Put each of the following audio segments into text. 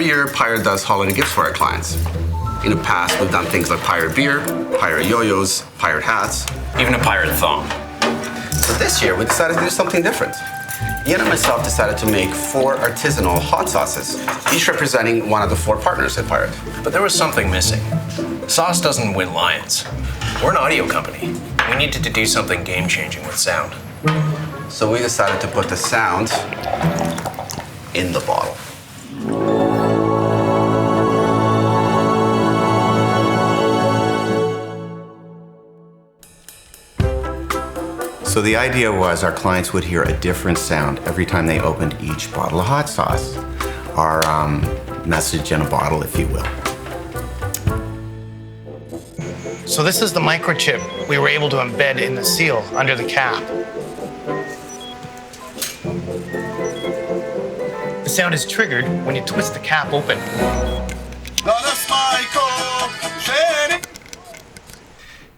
Every year, Pirate does holiday gifts for our clients. In the past, we've done things like pirate beer, pirate yo-yos, pirate hats. Even a pirate thong. But this year, we decided to do something different. Ian and myself decided to make 4 artisanal hot sauces, each representing one of the 4 partners at Pirate. But there was something missing. Sauce doesn't win lions. We're an audio company. We needed to do something game-changing with sound. So we decided to put the sound in the bottle. So the idea was our clients would hear a different sound every time they opened each bottle of hot sauce. Our message in a bottle, if you will. So this is the microchip we were able to embed in the seal under the cap. The sound is triggered when you twist the cap open.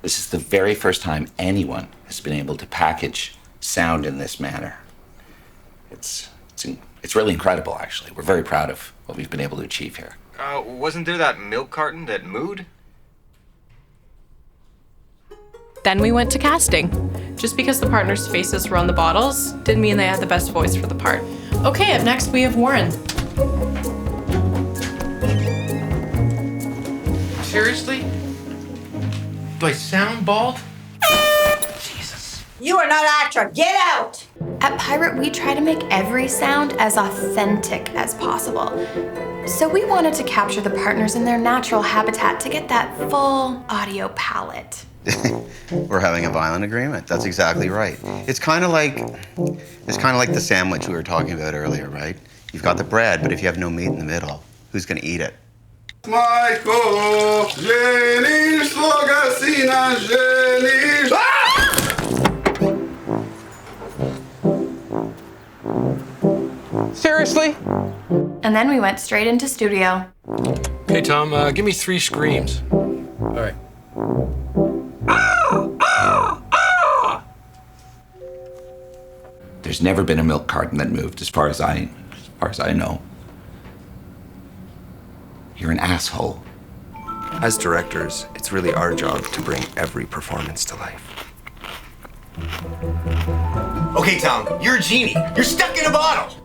This is the very first time anyone has been able to package sound in this manner. It's really incredible, actually. We're very proud of what we've been able to achieve here. Wasn't there that milk carton that mooed? Then we went to casting. Just because the partners' faces were on the bottles didn't mean they had the best voice for the part. Okay, up next we have Warren. Seriously? Do I sound bald? Jesus. You are not Actra. Get out! At Pirate, we try to make every sound as authentic as possible. So we wanted to capture the partners in their natural habitat to get that full audio palette. We're having a violent agreement. That's exactly right. It's kind of like the sandwich we were talking about earlier, right? You've got the bread, but if you have no meat in the middle, who's going to eat it? Michael, Jenny, Slogacina, Jenny. Seriously? And then we went straight into studio. Hey, Tom, give me 3 screams. All right. There's never been a milk carton that moved, as far as I know. You're an asshole. As directors, it's really our job to bring every performance to life. Okay, Tom, you're a genie. You're stuck in a bottle.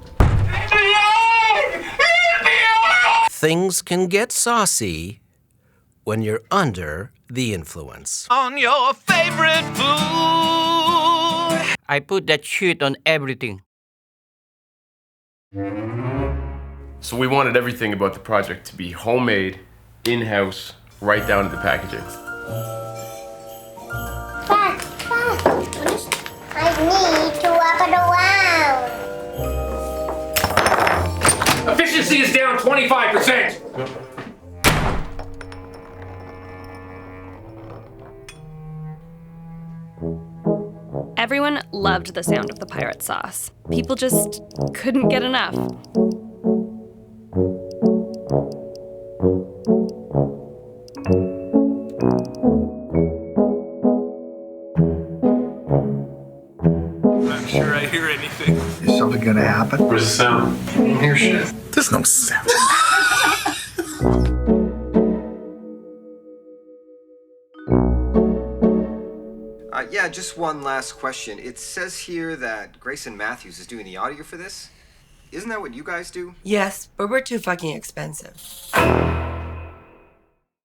Things can get saucy when you're under the influence. On your favorite food. I put that shit on everything. So we wanted everything about the project to be homemade, in-house, right down to the packaging. I need to walk around. Efficiency is down 25%. Everyone loved the sound of the pirate sauce. People just couldn't get enough. Not sure I hear anything. Is something gonna happen? Where's the sound? I don't hear shit. There's no sound. Yeah, just one last question. It says here that Grayson Matthews is doing the audio for this. Isn't that what you guys do? Yes, but we're too fucking expensive.